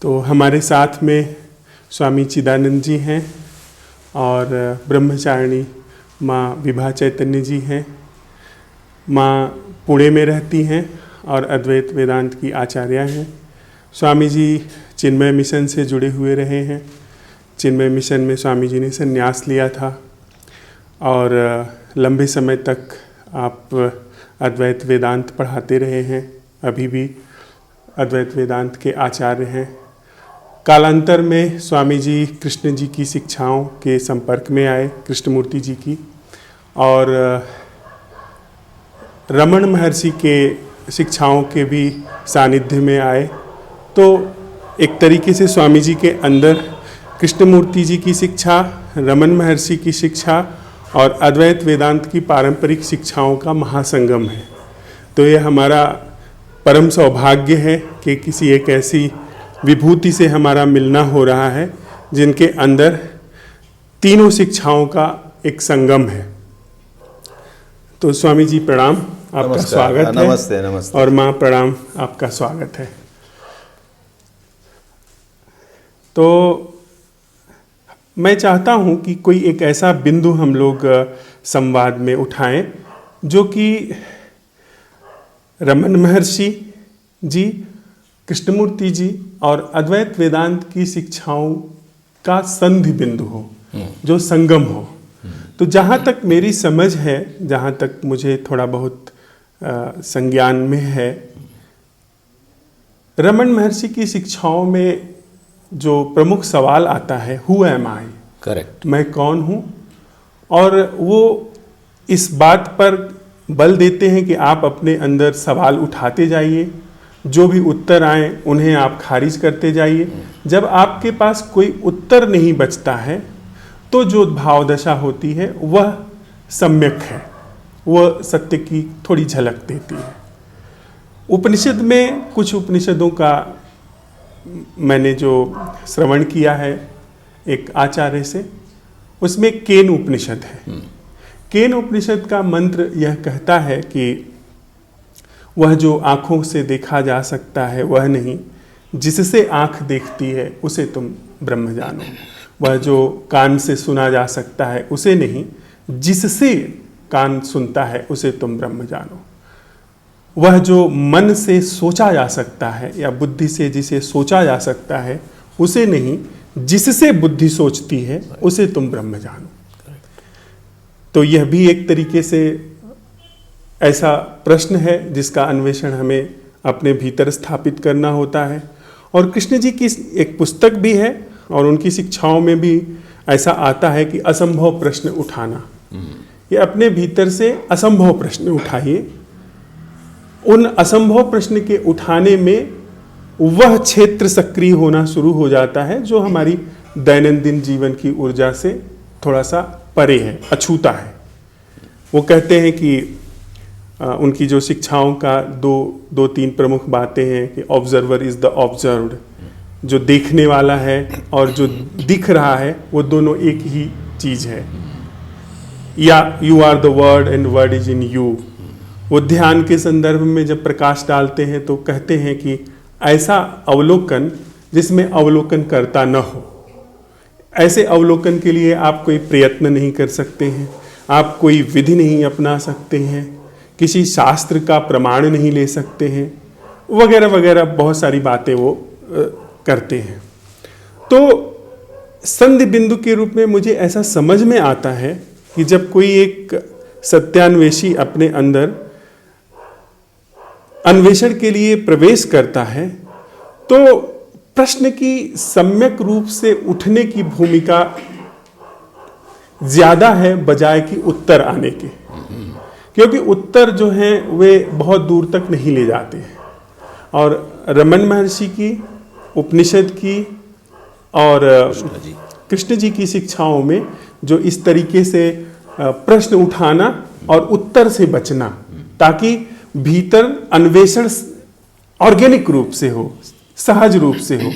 तो हमारे साथ में स्वामी चिदानंद जी हैं और ब्रह्मचारिणी माँ विभा चैतन्य जी हैं। माँ पुणे में रहती हैं और अद्वैत वेदांत की आचार्य हैं। स्वामी जी चिन्मय मिशन से जुड़े हुए रहे हैं। चिन्मय मिशन में स्वामी जी ने संन्यास लिया था और लंबे समय तक आप अद्वैत वेदांत पढ़ाते रहे हैं। अभी भी अद्वैत वेदांत के आचार्य हैं। कालांतर में स्वामी जी कृष्ण जी की शिक्षाओं के संपर्क में आए, कृष्णमूर्ति जी की, और रमण महर्षि के शिक्षाओं के भी सानिध्य में आए। तो एक तरीके से स्वामी जी के अंदर कृष्णमूर्ति जी की शिक्षा, रमण महर्षि की शिक्षा और अद्वैत वेदांत की पारंपरिक शिक्षाओं का महासंगम है। तो ये हमारा परम सौभाग्य है कि किसी एक ऐसी विभूति से हमारा मिलना हो रहा है जिनके अंदर तीनों शिक्षाओं का एक संगम है। तो स्वामी जी प्रणाम, आपका स्वागत है। नमस्ते नमस्ते। और माँ प्रणाम, आपका स्वागत है। तो मैं चाहता हूँ कि कोई एक ऐसा बिंदु हम लोग संवाद में उठाएं जो कि रमण महर्षि जी, कृष्णमूर्ति जी और अद्वैत वेदांत की शिक्षाओं का संधि बिंदु हो, जो संगम हो। तो जहाँ तक मेरी समझ है, जहाँ तक मुझे थोड़ा बहुत संज्ञान में है, रमण महर्षि की शिक्षाओं में जो प्रमुख सवाल आता है, हु एम आई, करेक्ट, मैं कौन हूँ, और वो इस बात पर बल देते हैं कि आप अपने अंदर सवाल उठाते जाइए, जो भी उत्तर आए उन्हें आप खारिज करते जाइए। जब आपके पास कोई उत्तर नहीं बचता है तो जो भावदशा होती है वह सम्यक है, वह सत्य की थोड़ी झलक देती है। उपनिषद में कुछ उपनिषदों का मैंने जो श्रवण किया है एक आचार्य से, उसमें केन उपनिषद है। केन उपनिषद का मंत्र यह कहता है कि वह जो आँखों से देखा जा सकता है वह नहीं, जिससे आँख देखती है उसे तुम ब्रह्म जानो। वह जो कान से सुना जा सकता है उसे नहीं, जिससे कान सुनता है उसे तुम ब्रह्म जानो। वह जो मन से सोचा जा सकता है या बुद्धि से जिसे सोचा जा सकता है उसे नहीं, जिससे बुद्धि सोचती है उसे तुम ब्रह्म जानो। तो यह भी एक तरीके से ऐसा प्रश्न है जिसका अन्वेषण हमें अपने भीतर स्थापित करना होता है। और कृष्ण जी की एक पुस्तक भी है और उनकी शिक्षाओं में भी ऐसा आता है कि असंभव प्रश्न उठाना। ये अपने भीतर से असंभव प्रश्न उठाइए। उन असंभव प्रश्न के उठाने में वह क्षेत्र सक्रिय होना शुरू हो जाता है जो हमारी दैनंदिन जीवन की ऊर्जा से थोड़ा सा परे है, अछूता है। वो कहते हैं कि उनकी जो शिक्षाओं का दो तीन प्रमुख बातें हैं कि ऑब्जर्वर इज द ऑब्जर्व्ड, जो देखने वाला है और जो दिख रहा है वो दोनों एक ही चीज है। या you are the word and word is in you. वो ध्यान के संदर्भ में जब प्रकाश डालते हैं तो कहते हैं कि ऐसा अवलोकन जिसमें अवलोकन करता न हो, ऐसे अवलोकन के लिए आप कोई प्रयत्न नहीं कर सकते हैं, आप कोई विधि नहीं अपना सकते हैं, किसी शास्त्र का प्रमाण नहीं ले सकते हैं, वगैरह वगैरह बहुत सारी बातें वो करते हैं। तो संधि बिंदु के रूप में मुझे ऐसा समझ में आता है कि जब कोई एक सत्यान्वेषी अपने अंदर अन्वेषण के लिए प्रवेश करता है तो प्रश्न की सम्यक रूप से उठने की भूमिका ज्यादा है बजाय कि उत्तर आने के, क्योंकि उत्तर जो हैं वे बहुत दूर तक नहीं ले जाते हैं। और रमण महर्षि की, उपनिषद की और कृष्ण जी की शिक्षाओं में जो इस तरीके से प्रश्न उठाना और उत्तर से बचना, ताकि भीतर अन्वेषण ऑर्गेनिक रूप से हो, सहज रूप से हो,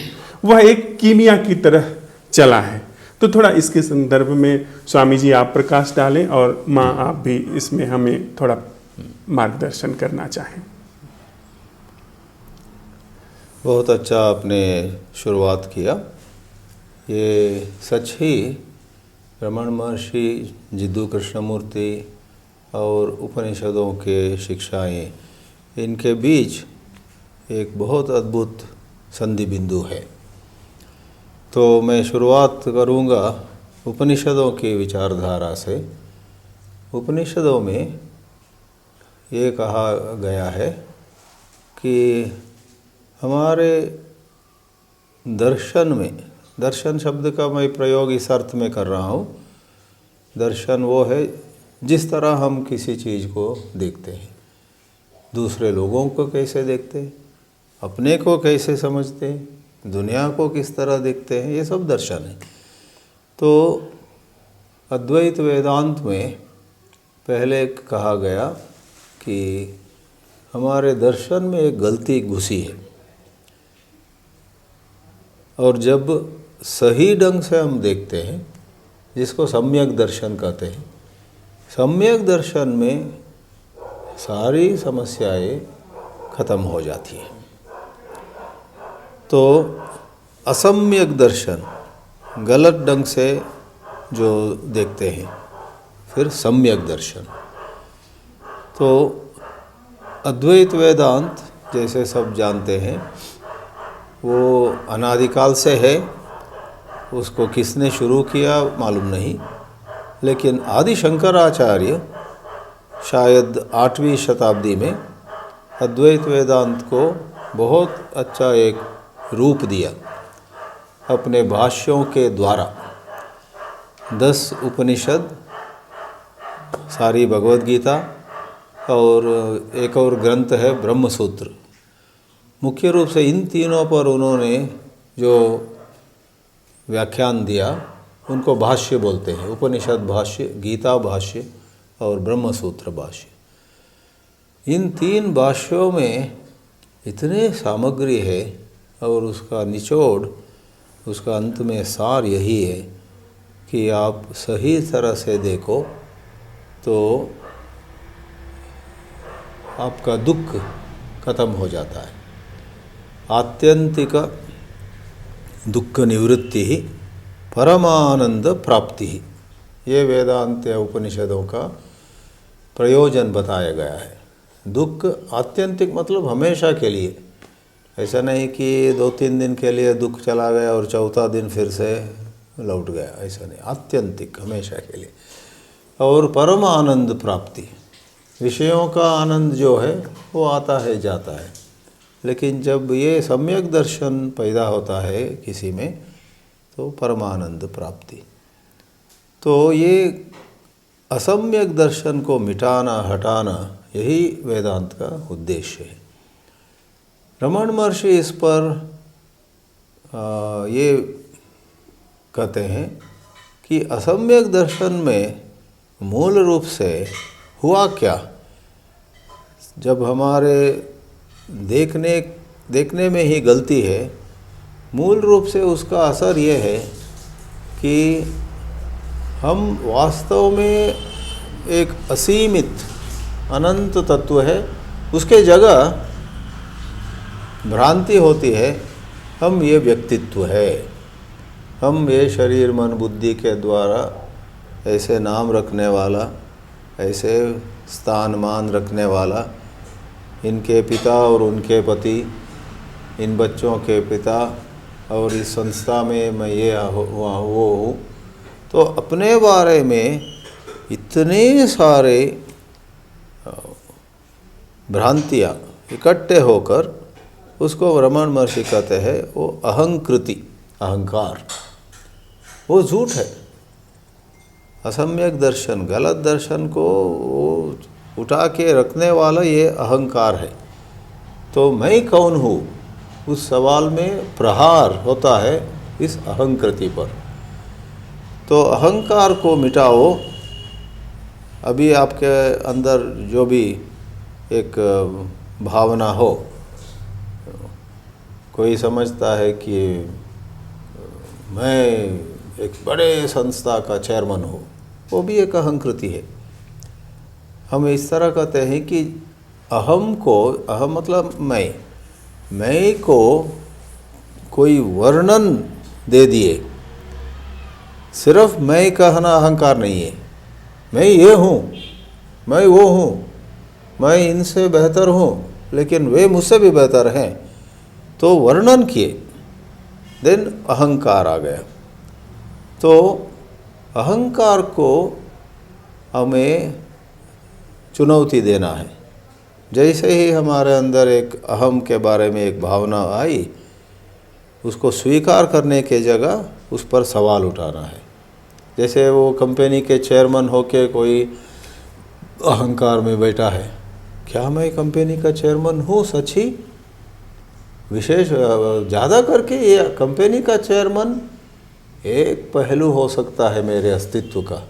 वह एक कीमिया की तरह चला है। तो थोड़ा इसके संदर्भ में स्वामी जी आप प्रकाश डालें और माँ आप भी इसमें हमें थोड़ा मार्गदर्शन करना चाहें। बहुत अच्छा आपने शुरुआत किया। ये सच ही रमण महर्षि, जिद्दू कृष्णमूर्ति और उपनिषदों के शिक्षाएं, इनके बीच एक बहुत अद्भुत संधि बिंदु है। तो मैं शुरुआत करूंगा उपनिषदों की विचारधारा से। उपनिषदों में ये कहा गया है कि हमारे दर्शन में, दर्शन शब्द का मैं प्रयोग इस अर्थ में कर रहा हूँ, दर्शन वो है जिस तरह हम किसी चीज़ को देखते हैं, दूसरे लोगों को कैसे देखते हैं, अपने को कैसे समझते हैं, दुनिया को किस तरह देखते हैं, ये सब दर्शन है। तो अद्वैत वेदांत में पहले कहा गया कि हमारे दर्शन में एक गलती घुसी है, और जब सही ढंग से हम देखते हैं, जिसको सम्यक दर्शन कहते हैं, सम्यक दर्शन में सारी समस्याएं खत्म हो जाती हैं। तो असम्यक दर्शन, गलत ढंग से जो देखते हैं, फिर सम्यक दर्शन। तो अद्वैत वेदांत जैसे सब जानते हैं वो अनादिकाल से है, उसको किसने शुरू किया मालूम नहीं, लेकिन आदि शंकराचार्य शायद 8वीं शताब्दी में अद्वैत वेदांत को बहुत अच्छा एक रूप दिया अपने भाष्यों के द्वारा। 10 उपनिषद, सारी भगवद गीता और एक और ग्रंथ है ब्रह्म सूत्र। मुख्य रूप से इन तीनों पर उन्होंने जो व्याख्यान दिया उनको भाष्य बोलते हैं। उपनिषद भाष्य, गीता भाष्य और ब्रह्म सूत्र भाष्य। इन 3 भाष्यों में इतने सामग्री है और उसका निचोड़, उसका अंत में सार यही है कि आप सही तरह से देखो तो आपका दुख खत्म हो जाता है। आत्यंतिक दुख निवृत्ति ही परमानंद प्राप्ति ही, ये वेदांत या उपनिषदों का प्रयोजन बताया गया है। दुख आत्यंतिक मतलब हमेशा के लिए, ऐसा नहीं कि 2-3 दिन के लिए दुख चला गया और चौथा दिन फिर से लौट गया, ऐसा नहीं, आत्यंतिक हमेशा के लिए। और परम आनंद प्राप्ति, विषयों का आनंद जो है वो आता है जाता है, लेकिन जब ये सम्यक दर्शन पैदा होता है किसी में तो परमानंद प्राप्ति। तो ये असम्यक दर्शन को मिटाना, हटाना, यही वेदांत का उद्देश्य है। रमण महर्षि इस पर ये कहते हैं कि असम्यक दर्शन में मूल रूप से हुआ क्या, जब हमारे देखने में ही गलती है, मूल रूप से उसका असर ये है कि हम वास्तव में एक असीमित अनंत तत्व है, उसके जगह भ्रांति होती है हम ये व्यक्तित्व है, हम ये शरीर मन बुद्धि के द्वारा ऐसे नाम रखने वाला, ऐसे स्थान मान रखने वाला, इनके पिता और उनके पति, इन बच्चों के पिता, और इस संस्था में मैं ये हुआ वो हूँ। तो अपने बारे में इतने सारे भ्रांतियाँ इकट्ठे होकर उसको रमण महर्षि कहते हैं वो अहंकृति, अहंकार, वो झूठ है। असम्यक दर्शन, गलत दर्शन को वो उठा के रखने वाला ये अहंकार है। तो मैं कौन हूँ, उस सवाल में प्रहार होता है इस अहंकृति पर। तो अहंकार को मिटाओ। अभी आपके अंदर जो भी एक भावना हो, कोई समझता है कि मैं एक बड़े संस्था का चेयरमैन हूँ, वो भी एक अहंकृति है। हम इस तरह कहते हैं कि अहम को, अहम मतलब मैं, मैं को कोई वर्णन दे दिए, सिर्फ मैं कहना अहंकार नहीं है। मैं ये हूँ, मैं वो हूँ, मैं इनसे बेहतर हूँ, लेकिन वे मुझसे भी बेहतर हैं, तो वर्णन किए, देन अहंकार आ गया। तो अहंकार को हमें चुनौती देना है। जैसे ही हमारे अंदर एक अहम के बारे में एक भावना आई, उसको स्वीकार करने के जगह उस पर सवाल उठाना है। जैसे वो कंपनी के चेयरमैन होके कोई अहंकार में बैठा है, क्या मैं कंपनी का चेयरमैन हूँ सच ही? विशेष ज़्यादा करके ये कंपनी का चेयरमैन एक पहलू हो सकता है मेरे अस्तित्व का,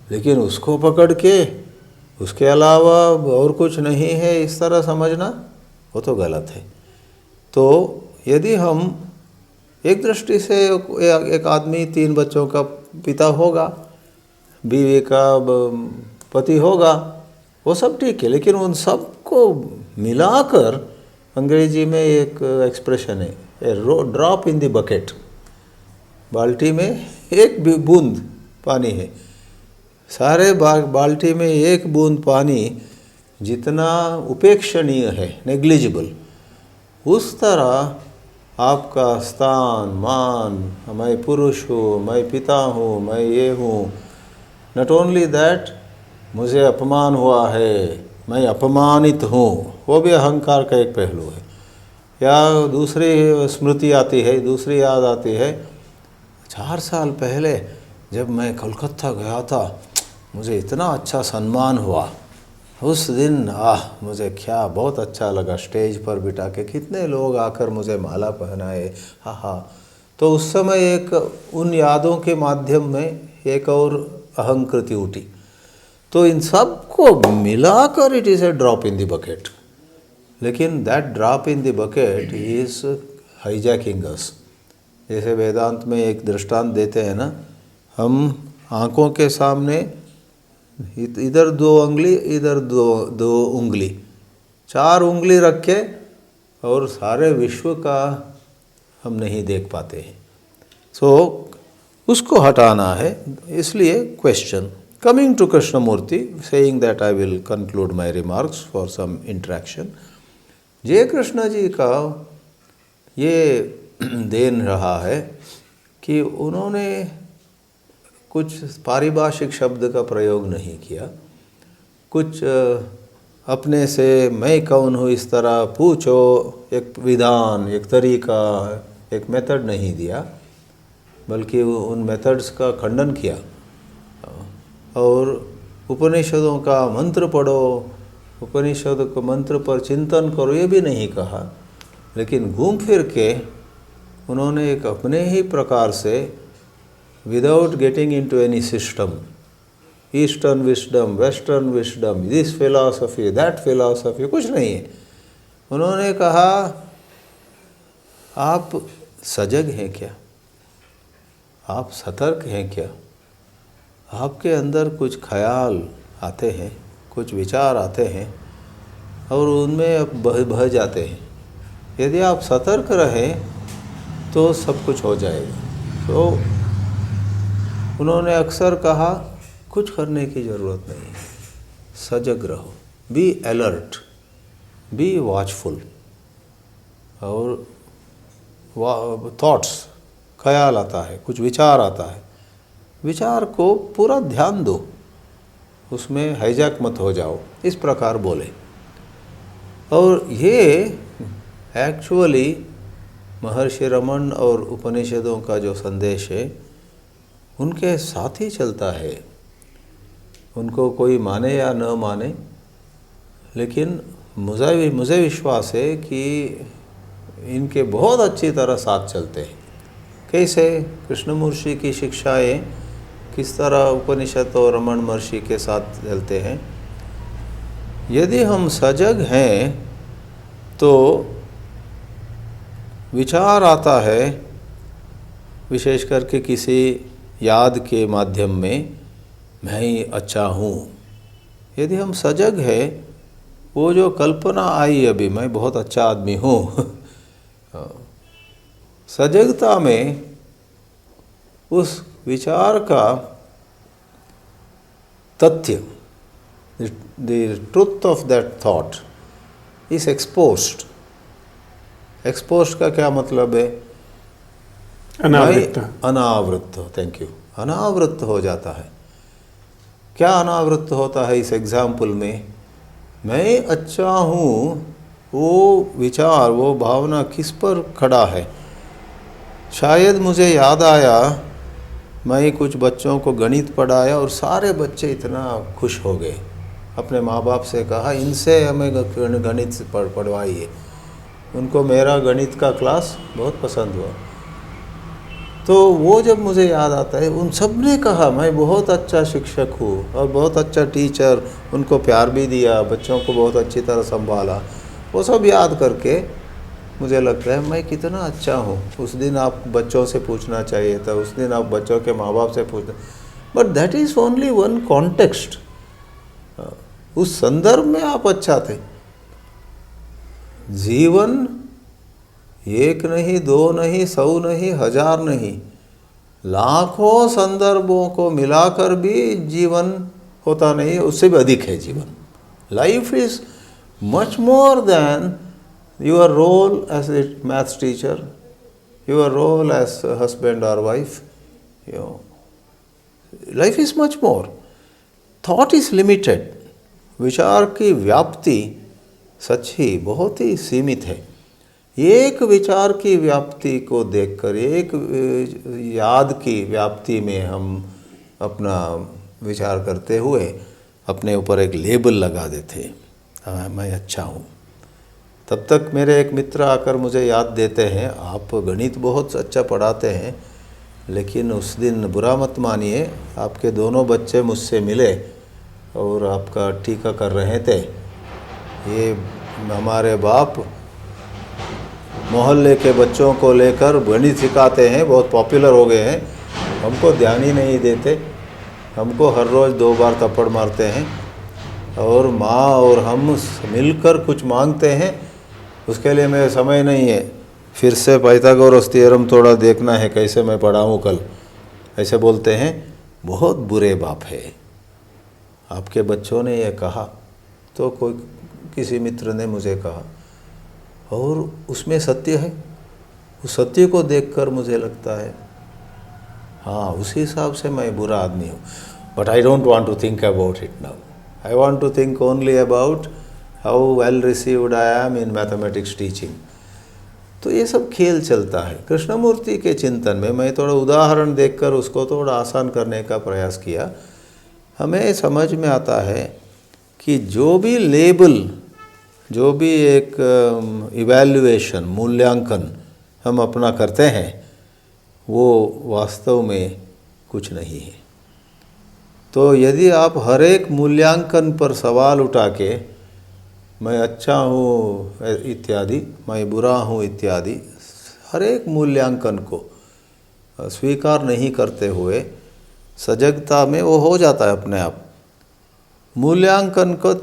लेकिन उसको पकड़ के उसके अलावा और कुछ नहीं है इस तरह समझना, वो तो गलत है। तो यदि हम एक दृष्टि से एक आदमी 3 बच्चों का पिता होगा, बीवी का पति होगा, वो सब ठीक है, लेकिन उन सब को मिलाकर अंग्रेजी में एक एक्सप्रेशन है, ए ड्रॉप इन द बकेट। बाल्टी में एक बूंद पानी है, सारे बाल्टी में एक बूंद पानी जितना उपेक्षणीय है, नेग्लिजिबल, उस तरह आपका स्थान मान, मैं पुरुष हूँ, मैं पिता हूँ, मैं ये हूँ, नॉट ओनली दैट, मुझे अपमान हुआ है, मैं अपमानित हूँ, वो भी अहंकार का एक पहलू है। या दूसरी स्मृति आती है, दूसरी याद आती है, 4 साल पहले जब मैं कोलकाता गया था, मुझे इतना अच्छा सम्मान हुआ, उस दिन मुझे क्या बहुत अच्छा लगा, स्टेज पर बिठा के कितने लोग आकर मुझे माला पहनाए, हा। तो उस समय एक उन यादों के माध्यम में एक और अहंकृति उठी। तो इन सब को मिलाकर it is a drop in the bucket, लेकिन that drop in the bucket is hijacking us. जैसे वेदांत में एक दृष्टांत देते हैं ना, हम आँखों के सामने इधर 2 उंगली, इधर दो उंगली, 4 उंगली रखे और सारे विश्व का हम नहीं देख पाते हैं। सो उसको हटाना है। इसलिए question coming to Krishnamurti, saying that I will conclude my remarks for some interaction. जय कृष्ण जी का ये देन रहा है कि उन्होंने कुछ पारिभाषिक शब्द का प्रयोग नहीं किया, कुछ अपने से मैं कौन हूँ इस तरह पूछो, एक विधान, एक तरीका, एक मेथड नहीं दिया, बल्कि उन मेथड्स का खंडन किया। और उपनिषदों का मंत्र पढ़ो, उपनिषद को मंत्र पर चिंतन करो, ये भी नहीं कहा, लेकिन घूम फिर के उन्होंने एक अपने ही प्रकार से, without getting into any system, eastern wisdom, western wisdom, this philosophy, that philosophy, कुछ नहीं है। उन्होंने कहा आप सजग हैं क्या, आप सतर्क हैं क्या, आपके अंदर कुछ ख्याल आते हैं, कुछ विचार आते हैं और उनमें आप बह जाते हैं। यदि आप सतर्क रहें तो सब कुछ हो जाएगा। तो उन्होंने अक्सर कहा कुछ करने की ज़रूरत नहीं है, सजग रहो, बी अलर्ट, बी वॉचफुल। और थॉट्स, ख्याल आता है, कुछ विचार आता है, विचार को पूरा ध्यान दो, उसमें हाईजैक मत हो जाओ, इस प्रकार बोले। और ये एक्चुअली महर्षि रमन और उपनिषदों का जो संदेश है उनके साथ ही चलता है। उनको कोई माने या न माने, लेकिन मुझे विश्वास है कि इनके बहुत अच्छी तरह साथ चलते हैं। कैसे? कृष्णमूर्ति की शिक्षाएं किस तरह उपनिषद और रमन महर्षि के साथ चलते हैं। यदि हम सजग हैं तो विचार आता है, विशेष करके किसी याद के माध्यम में, मैं ही अच्छा हूँ। यदि हम सजग हैं, वो जो कल्पना आई अभी मैं बहुत अच्छा आदमी हूँ सजगता में उस विचार का तथ्य, the truth of that thought is exposed. Exposed का क्या मतलब है? अनावृत। अनावृत, थैंक यू। अनावृत हो जाता है। क्या अनावृत होता है इस एग्जाम्पल में? मैं अच्छा हूँ, वो विचार, वो भावना किस पर खड़ा है? शायद मुझे याद आया, मैं कुछ बच्चों को गणित पढ़ाया और सारे बच्चे इतना खुश हो गए। अपने माँ बाप से कहा इनसे हमें गणित पढ़वाइए। उनको मेरा गणित का क्लास बहुत पसंद हुआ। तो वो जब मुझे याद आता है, उन सब ने कहा मैं बहुत अच्छा शिक्षक हूँ और बहुत अच्छा टीचर, उनको प्यार भी दिया, बच्चों को बहुत अच्छी तरह संभाला। वो सब याद करके मुझे लगता है मैं कितना अच्छा हूँ। उस दिन आप बच्चों से पूछना चाहिए था, उस दिन आप बच्चों के माँ बाप से पूछना। But that is only one context. उस संदर्भ में आप अच्छा थे। जीवन एक नहीं, दो नहीं, 100 नहीं, 1000 नहीं, लाखों संदर्भों को मिलाकर भी जीवन होता नहीं, उससे भी अधिक है जीवन। Life is much more than your role as a maths teacher, your role as husband और wife. Life is much more. Thought is limited. विचार की व्याप्ति सच ही बहुत ही सीमित है। एक विचार की व्याप्ति को देखकर, एक याद की व्याप्ति में हम अपना विचार करते हुए अपने ऊपर एक लेबल लगा देते, हाँ मैं अच्छा हूँ। तब तक मेरे एक मित्र आकर मुझे याद देते हैं, आप गणित बहुत अच्छा पढ़ाते हैं, लेकिन उस दिन बुरा मत मानिए, आपके दोनों बच्चे मुझसे मिले और आपका टीका कर रहे थे। ये हमारे बाप मोहल्ले के बच्चों को लेकर गणित सिखाते हैं, बहुत पॉपुलर हो गए हैं, हमको ध्यान ही नहीं देते, हमको हर रोज़ 2 बार थप्पड़ मारते हैं, और माँ और हम मिलकर कुछ मांगते हैं, उसके लिए मेरे समय नहीं है, फिर से पाइथागोरस थ्योरम थोड़ा देखना है, कैसे मैं पढ़ाऊँ कल, ऐसे बोलते हैं। बहुत बुरे बाप है। आपके बच्चों ने ये कहा, तो कोई किसी मित्र ने मुझे कहा, और उसमें सत्य है। उस सत्य को देखकर मुझे लगता है हाँ, उसी हिसाब से मैं बुरा आदमी हूँ। But I don't want to think about it now. I want to think only about how well received I am in mathematics teaching. तो ये सब खेल चलता है। कृष्णमूर्ति के चिंतन में मैं थोड़ा उदाहरण देखकर उसको थोड़ा आसान करने का प्रयास किया। हमें समझ में आता है कि जो भी लेबल, जो भी एक इवैल्यूएशन, मूल्यांकन हम अपना करते हैं, वो वास्तव में कुछ नहीं है। तो यदि आप हर एक मूल्यांकन पर सवाल उठा के मैं अच्छा हूँ इत्यादि, मैं बुरा हूँ इत्यादि, हर एक मूल्यांकन को स्वीकार नहीं करते हुए सजगता में वो हो जाता है अपने आप। मूल्यांकन को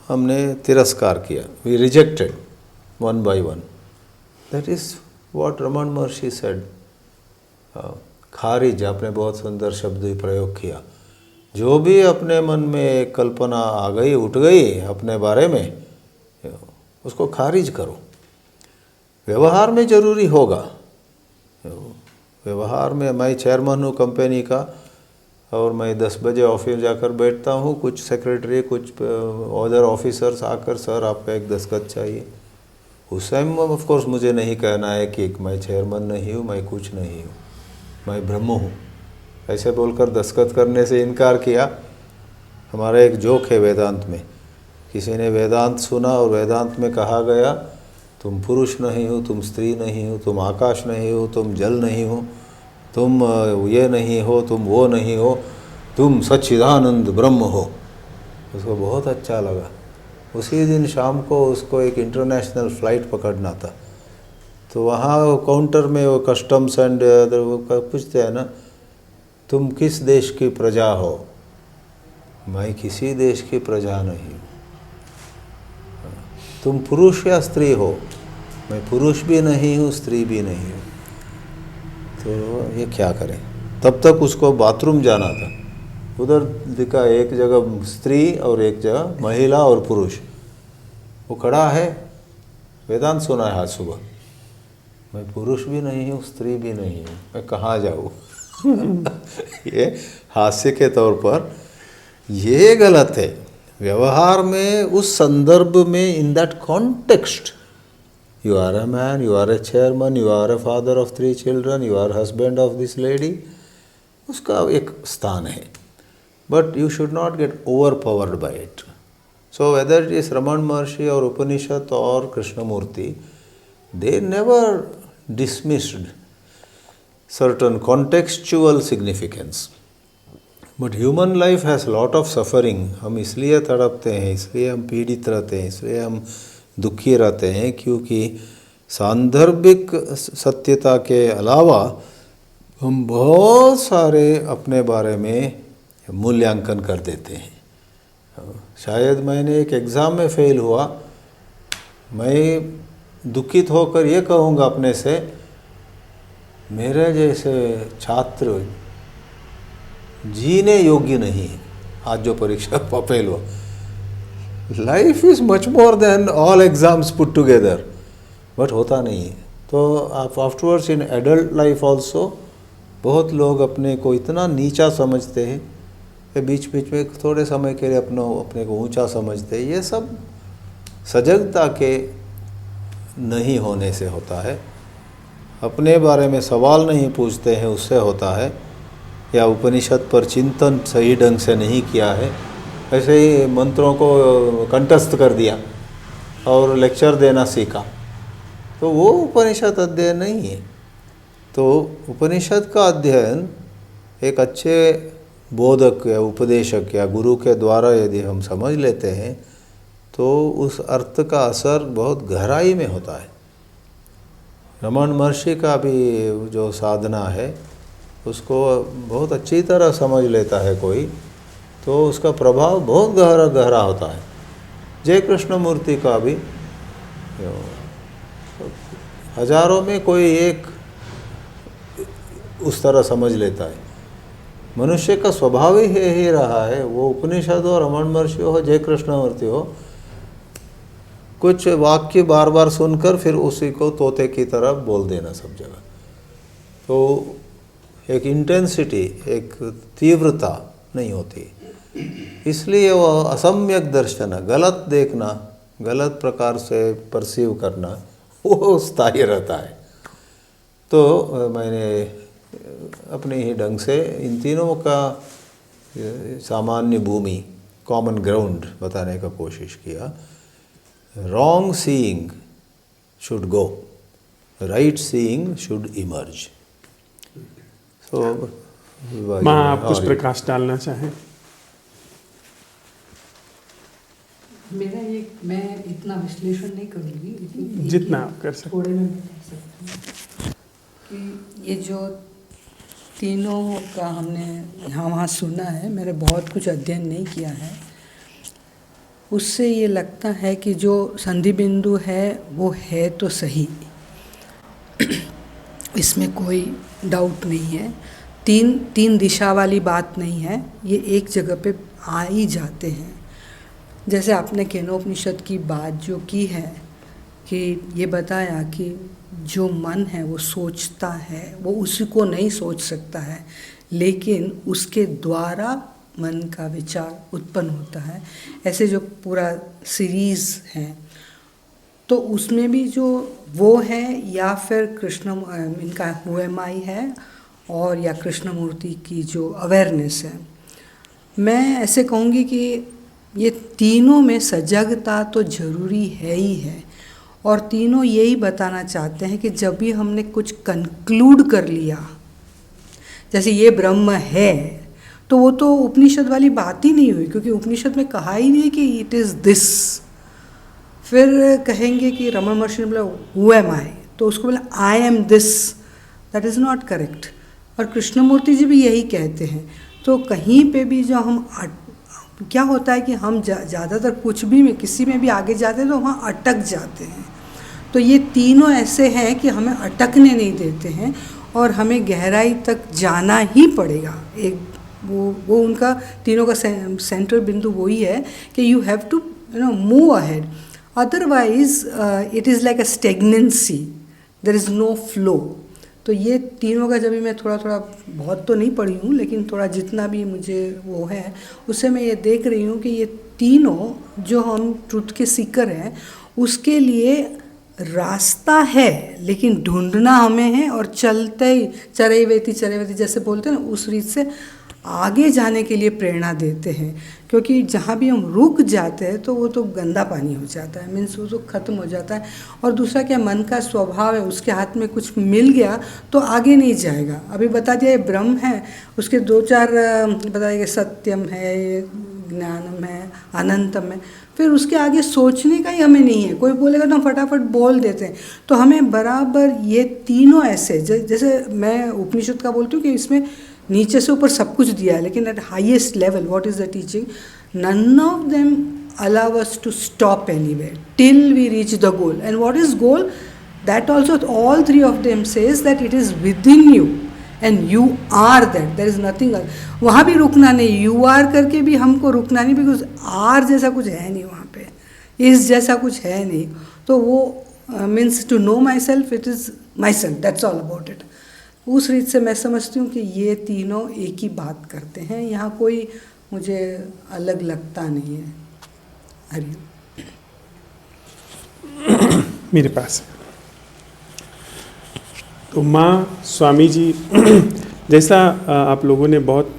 हमने तिरस्कार किया, we rejected one by one. That is what Raman Maharshi said. खारिज, आपने बहुत सुंदर शब्द भी प्रयोग किया। जो भी अपने मन में एक कल्पना आ गई, उठ गई अपने बारे में, उसको खारिज करो। व्यवहार में जरूरी होगा। व्यवहार में मैं चेयरमैन हूँ कंपनी का, और मैं 10 बजे ऑफिस जाकर बैठता हूँ, कुछ सेक्रेटरी, कुछ अदर ऑफिसर्स आकर सर आपका एक दस्तखत चाहिए। उस टाइम ऑफ कोर्स मुझे नहीं कहना है कि मैं चेयरमैन नहीं हूँ, मैं कुछ नहीं हूँ, मैं ब्रह्म हूँ, ऐसे बोलकर दस्तखत करने से इनकार किया। हमारा एक जोक है वेदांत में, किसी ने वेदांत सुना और वेदांत में कहा गया तुम पुरुष नहीं हो, तुम स्त्री नहीं हो, तुम आकाश नहीं हो, तुम जल नहीं हो, तुम ये नहीं हो, तुम वो नहीं हो, तुम सच्चिदानंद ब्रह्म हो। उसको बहुत अच्छा लगा। उसी दिन शाम को उसको एक इंटरनेशनल फ़्लाइट पकड़ना था। तो वहाँ काउंटर में वो कस्टम्स एंड वो पूछते हैं ना, तुम किस देश की प्रजा हो? मैं किसी देश की प्रजा नहीं हूँ। तुम पुरुष या स्त्री हो? मैं पुरुष भी नहीं हूँ, स्त्री भी नहीं हूँ, तो ये क्या करें। तब तक उसको बाथरूम जाना था, उधर दिखा एक जगह स्त्री और एक जगह महिला और पुरुष, वो खड़ा है, वेदांत सुना है आज सुबह, मैं पुरुष भी नहीं हूँ, स्त्री भी नहीं हूँ, मैं कहाँ जाऊँ। ये हास्य के तौर पर ये गलत है। व्यवहार में उस संदर्भ में, in that context, you are a man, you are a chairman, you are a father of 3 children, you are husband of this lady, उसका एक स्थान है, but you should not get overpowered by it. So whether it is Raman Maharshi और उपनिषद और Krishnamurthy, they never dismissed certain contextual significance. But human life has lot of suffering. हम इसलिए तड़पते हैं, इसलिए हम पीड़ित रहते हैं, इसलिए हम दुखी रहते हैं, क्योंकि सांदर्भिक सत्यता के अलावा हम बहुत सारे अपने बारे में मूल्यांकन कर देते हैं। शायद मैंने एक एग्ज़ाम में फेल हुआ, मैं दुखित होकर ये कहूँगा अपने से, मेरे जैसे छात्र जीने योग्य नहीं है, आज जो परीक्षा फेल हुआ। Life is much more then all exams put together, but होता नहीं है। तो आप afterwards in adult life also बहुत लोग अपने को इतना नीचा समझते हैं कि बीच बीच में थोड़े समय के लिए अपने को ऊंचा समझते हैं। ये सब सजगता के नहीं होने से होता है, अपने बारे में सवाल नहीं पूछते हैं उससे होता है, या उपनिषद पर चिंतन सही ढंग से नहीं किया है, ऐसे ही मंत्रों को कंठस्थ कर दिया और लेक्चर देना सीखा, तो वो उपनिषद अध्ययन नहीं है। तो उपनिषद का अध्ययन एक अच्छे बोधक या उपदेशक या गुरु के द्वारा यदि हम समझ लेते हैं तो उस अर्थ का असर बहुत गहराई में होता है। रमन महर्षि का भी जो साधना है उसको बहुत अच्छी तरह समझ लेता है कोई, तो उसका प्रभाव बहुत गहरा होता है। जय कृष्णमूर्ति का भी हजारों में कोई एक उस तरह समझ लेता है। मनुष्य का स्वभाव ही रहा है, वो उपनिषद हो, रमन महर्षि हो, जय कृष्णमूर्ति हो, कुछ वाक्य बार बार सुनकर फिर उसी को तोते की तरह बोल देना सब जगह। तो एक इंटेंसिटी, एक तीव्रता नहीं होती, इसलिए वो असम्यक दर्शन, गलत देखना, गलत प्रकार से परसीव करना, वो स्थायी रहता है। तो मैंने अपने ही ढंग से इन तीनों का सामान्य भूमि, कॉमन ग्राउंड बताने का कोशिश किया। Wrong seeing should go, right seeing should emerge. So माँ, आप कुछ प्रकाश डालना चाहें? मेरा ये, मैं इतना विश्लेषण नहीं करूँगी, लेकिन जितना आप कर सकते, थोड़े में बता सकती हूँ कि ये जो तीनों का हमने यहाँ वहाँ सुना है, मैंने बहुत कुछ अध्ययन नहीं किया है, उससे ये लगता है कि जो संधि बिंदु है वो है तो सही, इसमें कोई डाउट नहीं है। तीन दिशा वाली बात नहीं है, ये एक जगह पे आ ही जाते हैं। जैसे आपने केनोपनिषद की बात जो की है कि ये बताया कि जो मन है वो सोचता है, वो उसी को नहीं सोच सकता है, लेकिन उसके द्वारा मन का विचार उत्पन्न होता है। ऐसे जो पूरा सीरीज़ है, तो उसमें भी जो वो है, या फिर कृष्ण इनका हु एम आई है, और या कृष्णमूर्ति की जो अवेयरनेस है, मैं ऐसे कहूँगी कि ये तीनों में सजगता तो ज़रूरी है ही है। और तीनों यही बताना चाहते हैं कि जब भी हमने कुछ कंक्लूड कर लिया, जैसे ये ब्रह्म है, तो वो तो उपनिषद वाली बात ही नहीं हुई, क्योंकि उपनिषद में कहा ही नहीं कि इट इज़ दिस। फिर कहेंगे कि रमन महर्षि ने बोला हु एम आई, तो उसको बोला I am this, that is not correct. और कृष्णमूर्ति जी भी यही कहते हैं। तो कहीं पे भी जो हम क्या होता है कि हम ज़्यादातर कुछ भी में, किसी में भी आगे जाते हैं तो वहाँ अटक जाते हैं। तो ये तीनों ऐसे हैं कि हमें अटकने नहीं देते हैं और हमें गहराई तक जाना ही पड़ेगा। एक वो उनका तीनों का सेंट्रल बिंदु वही है कि you have to move ahead, otherwise it is like a stagnancy, there is no flow. तो ये तीनों का जब भी मैं थोड़ा थोड़ा, बहुत तो नहीं पढ़ी हूँ लेकिन थोड़ा जितना भी मुझे वो है उससे मैं ये देख रही हूँ कि ये तीनों जो हम ट्रुथ के सीकर हैं उसके लिए रास्ता है, लेकिन ढूंढना हमें है और चलते ही चरैवेति जैसे बोलते हैं ना, उस रीत से आगे जाने के लिए प्रेरणा देते हैं। क्योंकि जहाँ भी हम रुक जाते हैं तो वो तो गंदा पानी हो जाता है, मीन्स वो तो ख़त्म हो जाता है। और दूसरा क्या, मन का स्वभाव है, उसके हाथ में कुछ मिल गया तो आगे नहीं जाएगा। अभी बता दिया ये ब्रह्म है, उसके दो चार बताइए, सत्यम है, ज्ञानम है, अनंतम है, फिर उसके आगे सोचने का ही हमें नहीं है। कोई बोलेगा तो हम फटाफट बोल देते हैं। तो हमें बराबर ये तीनों ऐसे, जैसे मैं उपनिषद का बोलती हूँ कि इसमें नीचे से ऊपर सब कुछ दिया है, लेकिन at highest level what is the teaching, none of them allow us to stop anywhere till we reach the goal. And what is goal, that also all three of them says that it is within you and you are that, there is nothing else. वहाँ भी रुकना नहीं, you are करके भी हमको रुकना नहीं, because are जैसा कुछ है नहीं वहाँ पे, इस जैसा कुछ है नहीं। तो वो means to know myself, it is myself, that's all about it. उस रीत से मैं समझती हूँ कि ये तीनों एक ही बात करते हैं, यहाँ कोई मुझे अलग लगता नहीं है। हरिओम। मेरे पास तो माँ स्वामी जी जैसा आप लोगों ने बहुत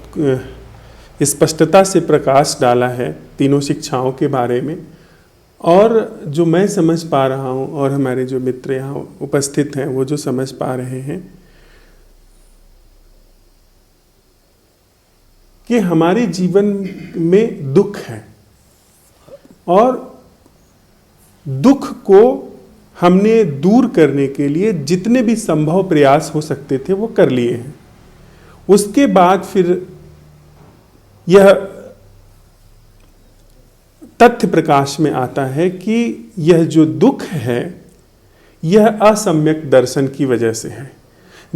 स्पष्टता से प्रकाश डाला है तीनों शिक्षाओं के बारे में, और जो मैं समझ पा रहा हूँ और हमारे जो मित्र यहाँ उपस्थित हैं वो जो समझ पा रहे हैं कि हमारे जीवन में दुख है और दुख को हमने दूर करने के लिए जितने भी संभव प्रयास हो सकते थे वो कर लिए हैं। उसके बाद फिर यह तथ्य प्रकाश में आता है कि यह जो दुख है यह असम्यक दर्शन की वजह से है।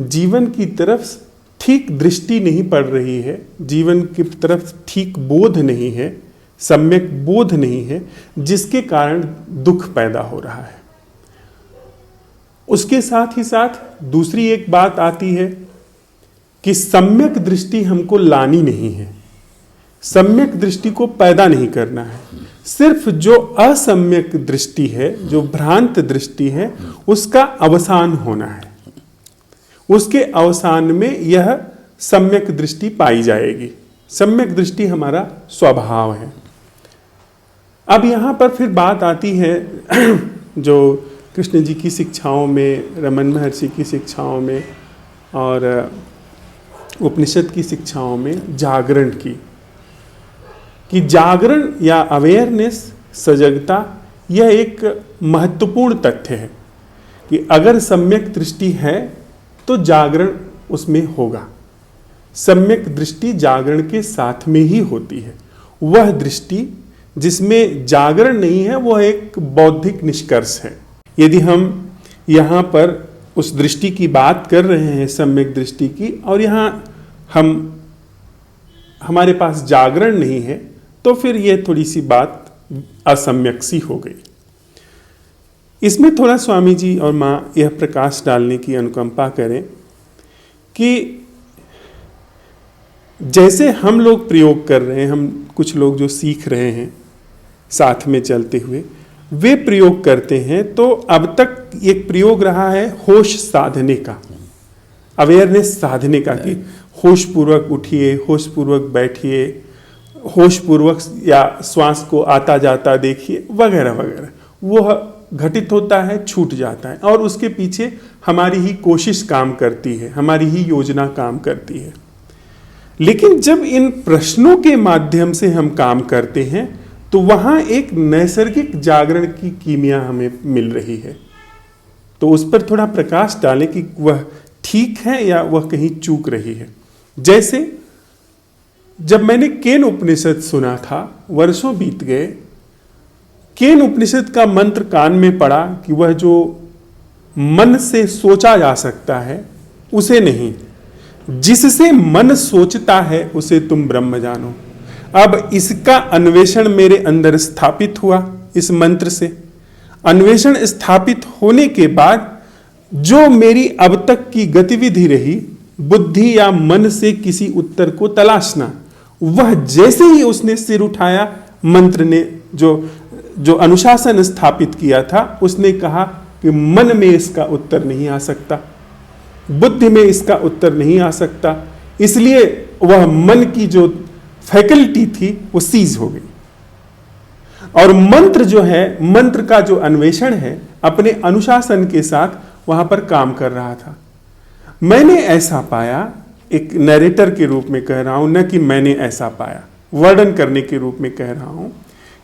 जीवन की तरफ ठीक दृष्टि नहीं पड़ रही है, जीवन की तरफ ठीक बोध नहीं है, सम्यक बोध नहीं है, जिसके कारण दुख पैदा हो रहा है। उसके साथ ही साथ दूसरी एक बात आती है कि सम्यक दृष्टि हमको लानी नहीं है, सम्यक दृष्टि को पैदा नहीं करना है। सिर्फ जो असम्यक दृष्टि है, जो भ्रांत दृष्टि है, उसका अवसान होना है। उसके अवसान में यह सम्यक दृष्टि पाई जाएगी। सम्यक दृष्टि हमारा स्वभाव है। अब यहाँ पर फिर बात आती है जो कृष्ण जी की शिक्षाओं में, रमन महर्षि की शिक्षाओं में और उपनिषद की शिक्षाओं में जागरण की, कि जागरण या अवेयरनेस, सजगता, यह एक महत्वपूर्ण तथ्य है कि अगर सम्यक दृष्टि है तो जागरण उसमें होगा। सम्यक दृष्टि जागरण के साथ में ही होती है। वह दृष्टि जिसमें जागरण नहीं है वह एक बौद्धिक निष्कर्ष है। यदि हम यहाँ पर उस दृष्टि की बात कर रहे हैं, सम्यक दृष्टि की, और यहाँ हमारे पास जागरण नहीं है, तो फिर यह थोड़ी सी बात असम्यक सी हो गई। इसमें थोड़ा स्वामी जी और माँ यह प्रकाश डालने की अनुकंपा करें कि जैसे हम लोग प्रयोग कर रहे हैं, हम कुछ लोग जो सीख रहे हैं साथ में चलते हुए, वे प्रयोग करते हैं, तो अब तक एक प्रयोग रहा है होश साधने का, अवेयरनेस साधने का, कि होश पूर्वक उठिए, होश पूर्वक बैठिए, होश पूर्वक या श्वास को आता जाता देखिए, वगैरह वगैरह। वह घटित होता है, छूट जाता है, और उसके पीछे हमारी ही कोशिश काम करती है, हमारी ही योजना काम करती है। लेकिन जब इन प्रश्नों के माध्यम से हम काम करते हैं तो वहां एक नैसर्गिक जागरण की कीमिया हमें मिल रही है। तो उस पर थोड़ा प्रकाश डालें कि वह ठीक है या वह कहीं चूक रही है। जैसे जब मैंने केन उपनिषद सुना था, वर्षों बीत गए, केन उपनिषद का मंत्र कान में पड़ा कि वह जो मन से सोचा जा सकता है उसे नहीं, जिससे मन सोचता है उसे तुम ब्रह्म जानो। अब इसका अन्वेषण मेरे अंदर स्थापित हुआ इस मंत्र से। अन्वेषण स्थापित होने के बाद जो मेरी अब तक की गतिविधि रही, बुद्धि या मन से किसी उत्तर को तलाशना, वह जैसे ही उसने सिर उठाया, मंत्र ने जो अनुशासन स्थापित किया था, उसने कहा कि मन में इसका उत्तर नहीं आ सकता, बुद्धि में इसका उत्तर नहीं आ सकता, इसलिए वह मन की जो फैकल्टी थी वो सीज हो गई। और मंत्र जो है, मंत्र का जो अन्वेषण है, अपने अनुशासन के साथ वहां पर काम कर रहा था। मैंने ऐसा पाया, एक नरेटर के रूप में कह रहा हूं, न कि मैंने ऐसा पाया, वर्णन करने के रूप में कह रहा हूं,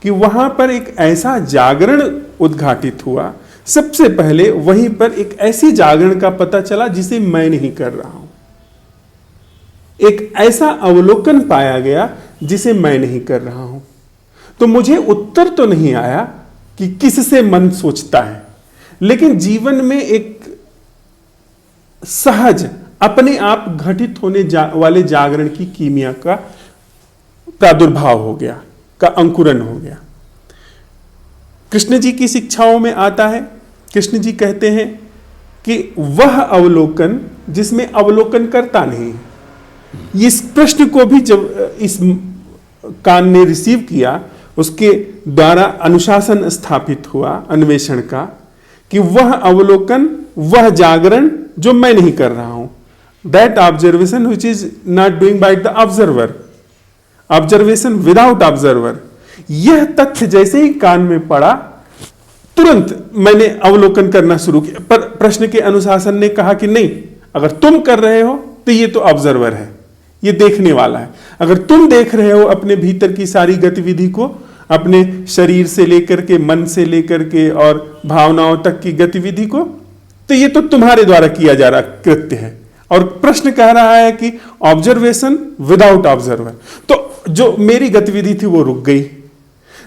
कि वहां पर एक ऐसा जागरण उद्घाटित हुआ। सबसे पहले वहीं पर एक ऐसी जागरण का पता चला जिसे मैं नहीं कर रहा हूं। एक ऐसा अवलोकन पाया गया जिसे मैं नहीं कर रहा हूं। तो मुझे उत्तर तो नहीं आया कि किससे मन सोचता है, लेकिन जीवन में एक सहज अपने आप घटित होने वाले जागरण की कीमिया का प्रादुर्भाव हो गया, का अंकुरन हो गया। कृष्ण जी की शिक्षाओं में आता है, कृष्ण जी कहते हैं कि वह अवलोकन जिसमें अवलोकन करता नहीं है। इस प्रश्न को भी जब इस कान ने रिसीव किया, उसके द्वारा अनुशासन स्थापित हुआ अन्वेषण का, कि वह अवलोकन, वह जागरण जो मैं नहीं कर रहा हूं, that observation which is not doing by the observer, observation without observer. यह तथ्य जैसे ही कान में पड़ा, तुरंत मैंने अवलोकन करना शुरू किया। पर प्रश्न के अनुशासन ने कहा कि नहीं, अगर तुम कर रहे हो तो ये तो ऑब्जर्वर है, ये देखने वाला है। अगर तुम देख रहे हो अपने भीतर की सारी गतिविधि को, अपने शरीर से लेकर के, मन से लेकर के और भावनाओं तक की गतिविधि को, तो ये तो तुम्हारे द्वारा किया जा रहा कृत्य है। और प्रश्न कह रहा है कि ऑब्जर्वेशन विदाउट ऑब्जर्वर। तो जो मेरी गतिविधि थी वो रुक गई,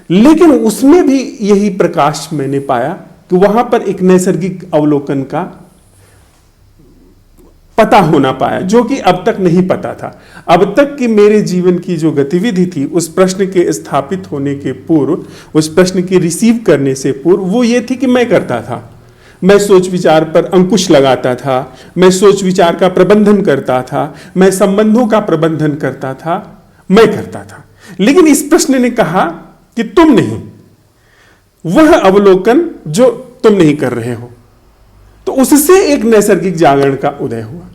लेकिन उसमें भी यही प्रकाश मैंने पाया कि वहां पर एक नैसर्गिक अवलोकन का पता होना पाया, जो कि अब तक नहीं पता था। अब तक की मेरे जीवन की जो गतिविधि थी, उस प्रश्न के स्थापित होने के पूर्व, उस प्रश्न के रिसीव करने से पूर्व, वो ये थी कि मैं करता था। मैं सोच विचार पर अंकुश लगाता था, मैं सोच विचार का प्रबंधन करता था, मैं संबंधों का प्रबंधन करता था, मैं करता था। लेकिन इस प्रश्न ने कहा कि तुम नहीं, वह अवलोकन जो तुम नहीं कर रहे हो। तो उससे एक नैसर्गिक जागरण का उदय हुआ।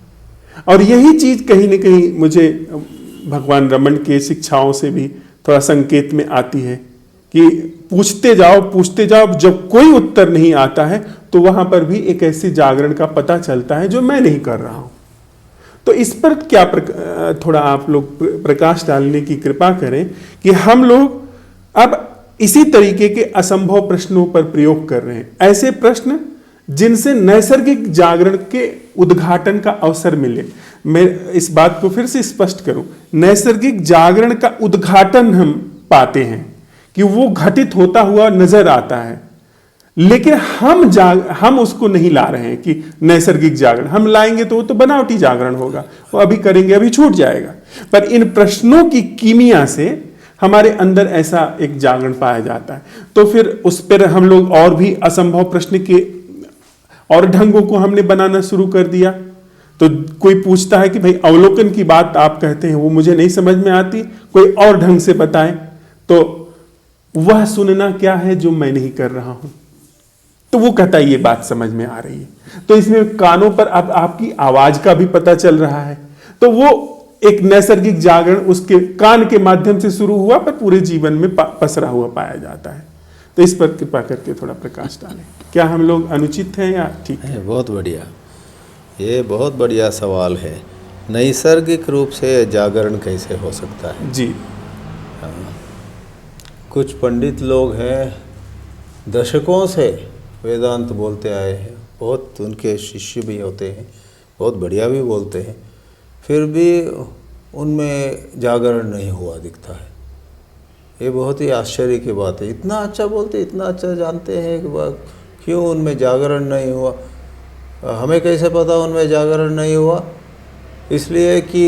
और यही चीज कहीं ना कहीं मुझे भगवान रमन के शिक्षाओं से भी थोड़ा संकेत में आती है कि पूछते जाओ, जब कोई उत्तर नहीं आता है तो वहां पर भी एक ऐसे जागरण का पता चलता है जो मैं नहीं कर रहा हूं। तो इस पर क्या थोड़ा आप लोग प्रकाश डालने की कृपा करें कि हम लोग अब इसी तरीके के असंभव प्रश्नों पर प्रयोग कर रहे हैं, ऐसे प्रश्न जिनसे नैसर्गिक जागरण के उद्घाटन का अवसर मिले। मैं इस बात को फिर से स्पष्ट करूं, नैसर्गिक जागरण का उद्घाटन हम पाते हैं कि वो घटित होता हुआ नजर आता है, लेकिन हम उसको नहीं ला रहे हैं कि नैसर्गिक जागरण। हम लाएंगे तो वो तो बनावटी जागरण होगा, वो अभी करेंगे अभी छूट जाएगा। पर इन प्रश्नों की कीमिया से हमारे अंदर ऐसा एक जागरण पाया जाता है। तो फिर उस पर हम लोग और भी असंभव प्रश्न के और ढंगों को हमने बनाना शुरू कर दिया। तो कोई पूछता है कि भाई अवलोकन की बात आप कहते हैं, वो मुझे नहीं समझ में आती, कोई और ढंग से बताएं। तो वह सुनना क्या है जो मैं नहीं कर रहा हूं। तो वो कहता है ये बात समझ में आ रही है। तो इसमें कानों पर अब आपकी आवाज का भी पता चल रहा है। तो वो एक नैसर्गिक जागरण उसके कान के माध्यम से शुरू हुआ, पर पूरे जीवन में पसरा हुआ पाया जाता है। तो इस पर कृपा करके थोड़ा प्रकाश डालें। क्या हम लोग अनुचित हैं या ठीक है? बहुत बढ़िया, ये बहुत बढ़िया सवाल है। नैसर्गिक रूप से जागरण कैसे हो सकता है? जी, कुछ पंडित लोग हैं, दशकों से वेदांत बोलते आए हैं, बहुत उनके शिष्य भी होते हैं, बहुत बढ़िया भी बोलते हैं, फिर भी उनमें जागरण नहीं हुआ दिखता है। ये बहुत ही आश्चर्य की बात है। इतना अच्छा बोलते, इतना अच्छा जानते हैं कि क्यों उनमें जागरण नहीं हुआ। हमें कैसे पता उनमें जागरण नहीं हुआ? इसलिए कि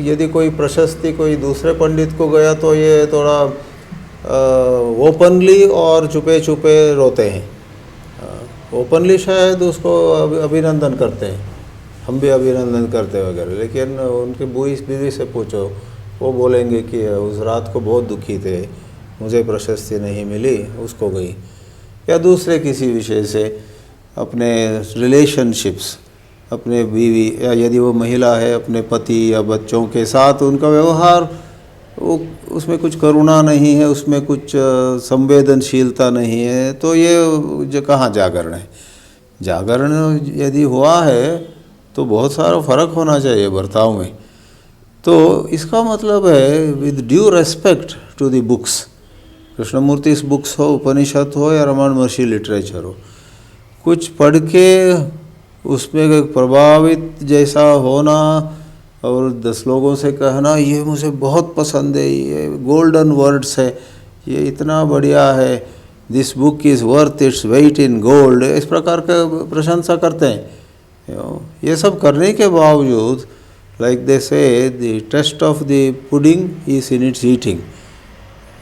यदि कोई प्रशस्ति कोई दूसरे पंडित को गया तो ये थोड़ा ओपनली और छुपे छुपे रोते हैं। ओपनली शायद उसको अभिनंदन करते हैं, हम भी अभिनंदन करते वगैरह, लेकिन उनके बीवी से पूछो, वो बोलेंगे कि उस रात को बहुत दुखी थे, मुझे प्रशस्ति नहीं मिली, उसको गई। या दूसरे किसी विषय से अपने रिलेशनशिप्स, अपने बीवी या यदि वो महिला है अपने पति या बच्चों के साथ उनका व्यवहार, वो उसमें कुछ करुणा नहीं है, उसमें कुछ संवेदनशीलता नहीं है, तो ये कहाँ जागरण है? जागरण यदि हुआ है तो बहुत सारा फर्क होना चाहिए बर्ताव में। तो इसका मतलब है with due respect to the books, Krishnamurti books हो, उपनिषद हो या रमण महर्षि लिटरेचर हो, कुछ पढ़ के उसमें प्रभावित जैसा होना और 10 लोगों से कहना ये मुझे बहुत पसंद है, ये गोल्डन वर्ड्स है, ये इतना बढ़िया है, this book is worth its weight in gold, इस प्रकार का प्रशंसा करते हैं। ये सब करने के बावजूद like they say the test of the pudding is in its eating.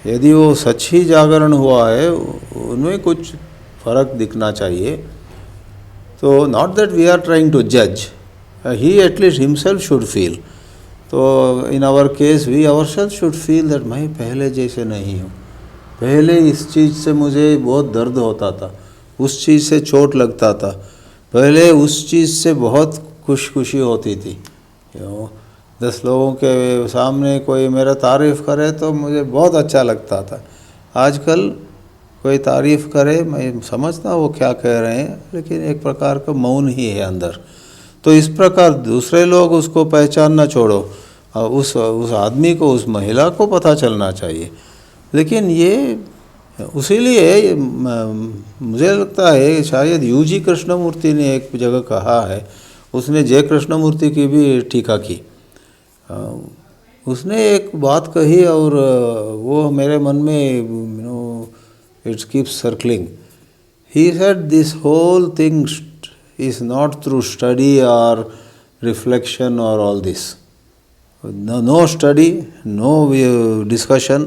यदि वो सच ही जागरण हुआ है, उनमें कुछ फर्क दिखना चाहिए। तो not that we are trying to जज, he at least himself should feel। तो in our case we ourselves should feel that मैं पहले जैसे नहीं हूँ, पहले इस चीज़ से मुझे बहुत दर्द होता था, उस चीज़ से चोट लगता था, पहले उस चीज़ से बहुत खुशी होती थी। 10 लोगों के सामने कोई मेरा तारीफ़ करे तो मुझे बहुत अच्छा लगता था, आजकल कोई तारीफ़ करे मैं समझता वो क्या कह रहे हैं, लेकिन एक प्रकार का मौन ही है अंदर। तो इस प्रकार दूसरे लोग उसको पहचानना छोड़ो, उस आदमी को, उस महिला को पता चलना चाहिए। लेकिन ये उसीलिए मुझे लगता है शायद यूजी कृष्णमूर्ति ने एक जगह कहा है, उसने जय कृष्णमूर्ति की भी टीका की, उसने एक बात कही और वो मेरे मन में it's keeps circling. He said this whole thing is not through study or reflection or all this. No study, no discussion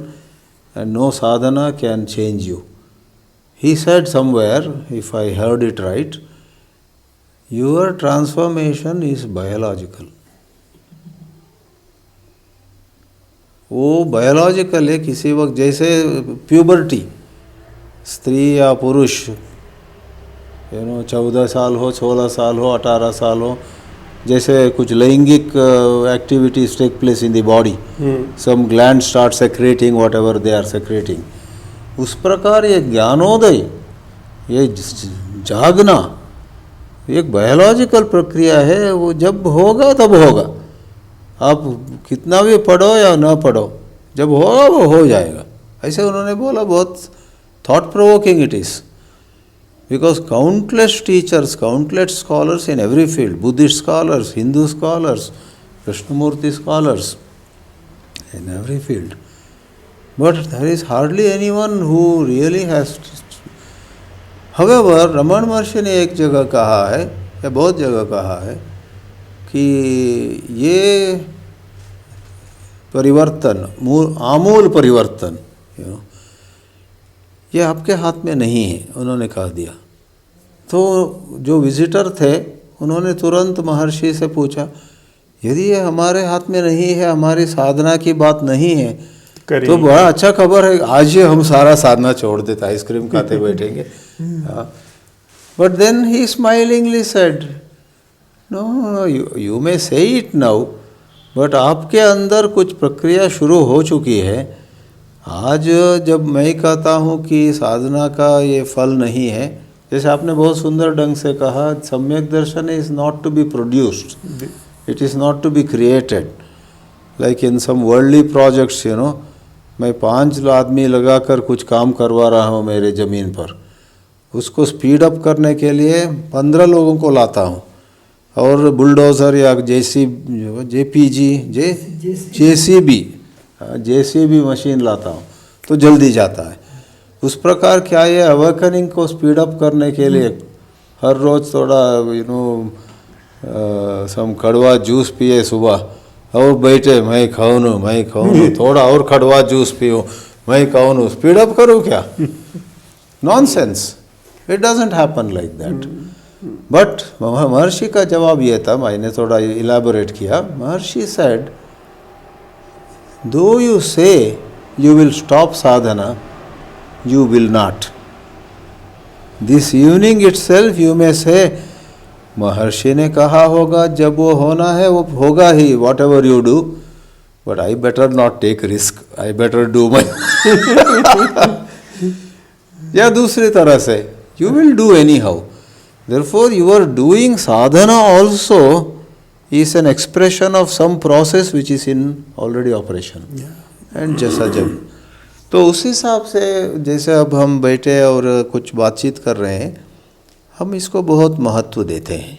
and no sadhana can change you. He said somewhere, if I heard it right, your transformation is biological. वो biological है, किसी वक्त जैसे puberty, स्त्री या पुरुष 14 साल हो, 16 साल हो, 18 साल हो, जैसे कुछ लैंगिक activities take place in the body, some gland start secreting whatever they are secreting, उस प्रकार ये ज्ञानोदय, ये जागना एक बायोलॉजिकल प्रक्रिया है। वो जब होगा तब होगा, आप कितना भी पढ़ो या ना पढ़ो, जब होगा वो हो जाएगा। ऐसे उन्होंने बोला, बहुत thought provoking it is. Because countless teachers, countless scholars in every field, Buddhist scholars, Hindu scholars, Krishnamurti scholars, in every field. But there is hardly anyone who really has. However, रमण महर्षि ने एक जगह कहा है, या बहुत जगह कहा है, कि ये परिवर्तन, आमूल परिवर्तन, ये आपके हाथ में नहीं है, उन्होंने कह दिया। तो जो विजिटर थे उन्होंने तुरंत महर्षि से पूछा, यदि ये हमारे हाथ में नहीं है, हमारी साधना की बात नहीं है, तो बड़ा अच्छा खबर है, आज ही हम सारा साधना छोड़ देता, आइसक्रीम खाते बैठेंगे। But then he smilingly said, no, you may say it now, but आपके अंदर कुछ प्रक्रिया शुरू हो चुकी है। आज जब मैं कहता हूँ कि साधना का ये फल नहीं है, जैसे आपने बहुत सुंदर ढंग से कहा, सम्यक दर्शन is not to be produced, it is not to be created like in some worldly projects. मैं 5 आदमी लगाकर कुछ काम करवा रहा हूँ मेरे ज़मीन पर, उसको स्पीड अप करने के लिए 15 लोगों को लाता हूँ और बुलडोज़र या जेसीबी मशीन लाता हूँ तो जल्दी जाता है। उस प्रकार क्या ये अवेकनिंग को स्पीड अप करने के लिए हर रोज़ थोड़ा सम कड़वा जूस पिए सुबह और बैठे मैं खाऊं थोड़ा और कड़वा जूस पीऊँ, मैं खाऊं, स्पीड अप करूँ क्या? Nonsense, it doesn't happen like that. But महर्षि का जवाब ये था, मैंने थोड़ा इलैबोरेट किया। महर्षि सेड, दो यू से you will stop Sadhana, you will not. This evening itself you may say, महर्षि ने कहा होगा जब वो होना है वो होगा ही, whatever you do, but I better not take risk, I better do my या दूसरी तरह से you will do anyhow. Therefore your doing sadhana also is an expression of some process which is in already operation. And जैसा जब तो उस हिसाब से जैसे अब हम बैठे और कुछ बातचीत कर रहे हैं, हम इसको बहुत महत्व देते हैं,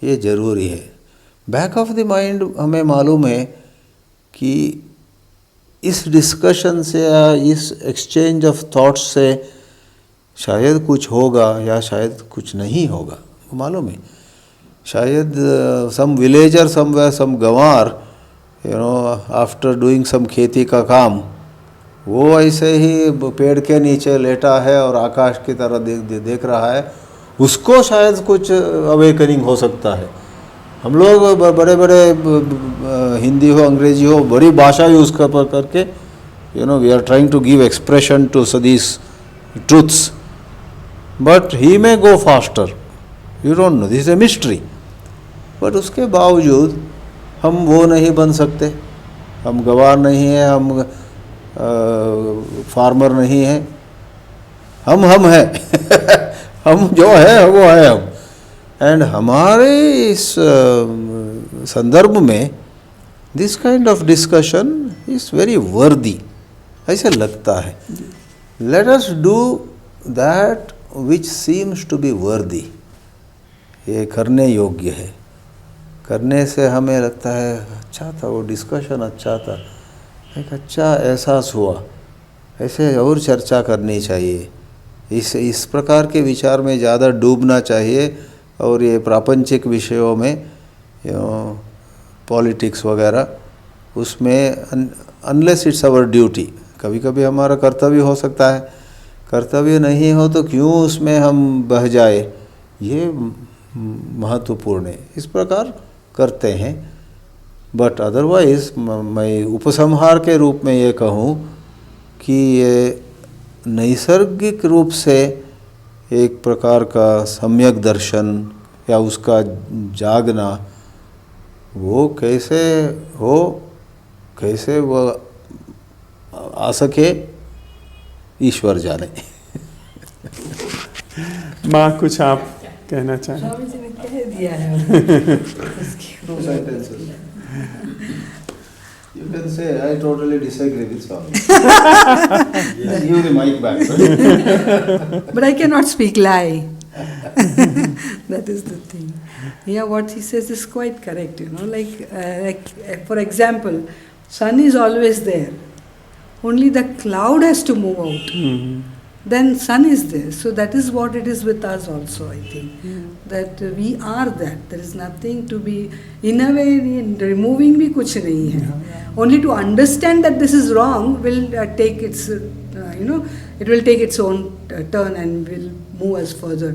ये ज़रूरी है। बैक ऑफ द माइंड हमें मालूम है कि इस डिस्कशन से या इस एक्सचेंज ऑफ थॉट्स से शायद कुछ होगा या शायद कुछ नहीं होगा, मालूम है। शायद सम विलेजर समवेयर, सम गंवार, आफ्टर डूइंग सम खेती का काम, वो ऐसे ही पेड़ के नीचे लेटा है और आकाश की तरह देख रहा है, उसको शायद कुछ अवेकनिंग हो सकता है। हम लोग बड़े बड़े हिंदी हो अंग्रेजी हो बड़ी भाषा यूज़ करके we are trying to give expression to these truths, but he may go faster, you don't know, this is a mystery. But उसके बावजूद हम वो नहीं बन सकते, हम गवार नहीं हैं, हम फार्मर नहीं है, हम हैं हम जो है वो है हम। एंड हमारे इस संदर्भ में this kind of discussion is very worthy, ऐसे लगता है। Let us do that which seems to be worthy, ये करने योग्य है। करने से हमें लगता है अच्छा था वो डिस्कशन, अच्छा था, एक अच्छा एहसास हुआ, ऐसे और चर्चा करनी चाहिए, इस प्रकार के विचार में ज़्यादा डूबना चाहिए। और ये प्रापंचिक विषयों में पॉलिटिक्स वगैरह उसमें अनलेस इट्स आवर ड्यूटी, कभी कभी हमारा कर्तव्य हो सकता है, कर्तव्य नहीं हो तो क्यों उसमें हम बह जाए, ये महत्वपूर्ण है, इस प्रकार करते हैं। बट अदरवाइज मैं उपसंहार के रूप में ये कहूँ कि ये नैसर्गिक रूप से एक प्रकार का सम्यक दर्शन या उसका जागना वो कैसे हो, कैसे वो आ सके, ईश्वर जाने। माँ कुछ आप कहना चाहें? स्वामी जी ने कह दिया है। You can say I totally disagree with Swami. Give the mic back. But I cannot speak lie. That is the thing. Yeah, what he says is quite correct. Like for example, sun is always there. Only the cloud has to move out. Hmm, Then sun is there. So that is what it is with us also, I think. That we are that. There is nothing to be, in a way, removing भी कुछ नहीं है. Only to understand that this is wrong will take its, it will take its own turn and will move us further.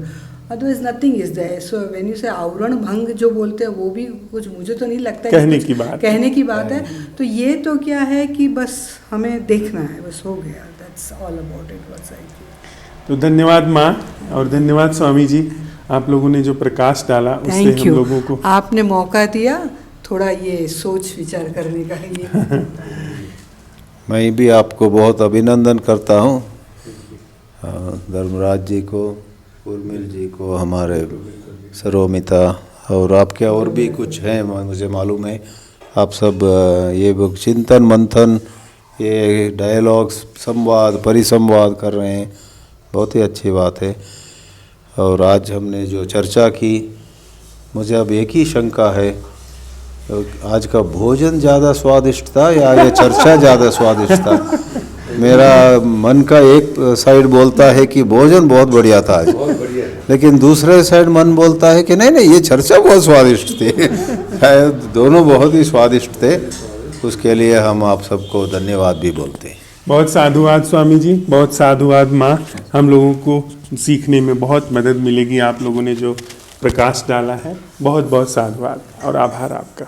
Otherwise nothing is there. So when you say आवरण भंग जो बोलते हैं वो भी कुछ मुझे तो नहीं लगता है कहने की बात है। तो ये तो क्या है कि बस हमें देखना है, बस हो गया। That's all about it, what I feel. तो धन्यवाद माँ और धन्यवाद स्वामी जी, आप लोगों ने जो प्रकाश डाला उससे हम लोगों को आपने मौका दिया थोड़ा ये सोच विचार करने का। ये मैं भी आपको बहुत अभिनंदन करता हूँ, धर्मराज जी को, उर्मिल जी को, हमारे सरोमिता और आपके और भी कुछ हैं मुझे मालूम है। आप सब ये चिंतन मंथन, ये डायलॉग्स, संवाद, परिसंवाद कर रहे हैं, बहुत ही अच्छी बात है। और आज हमने जो चर्चा की, मुझे अब एक ही शंका है, आज का भोजन ज़्यादा स्वादिष्ट था या ये चर्चा ज़्यादा स्वादिष्ट था? मेरा मन का एक साइड बोलता है कि भोजन बहुत बढ़िया था आज। लेकिन दूसरे साइड मन बोलता है कि नहीं नहीं, ये चर्चा बहुत स्वादिष्ट थी। दोनों बहुत ही स्वादिष्ट थे। उसके लिए हम आप सबको धन्यवाद भी बोलते हैं। बहुत साधुवाद स्वामी जी, बहुत साधुवाद माँ। हम लोगों को सीखने में बहुत मदद मिलेगी, आप लोगों ने जो प्रकाश डाला है। बहुत बहुत साधुवाद और आभार आपका।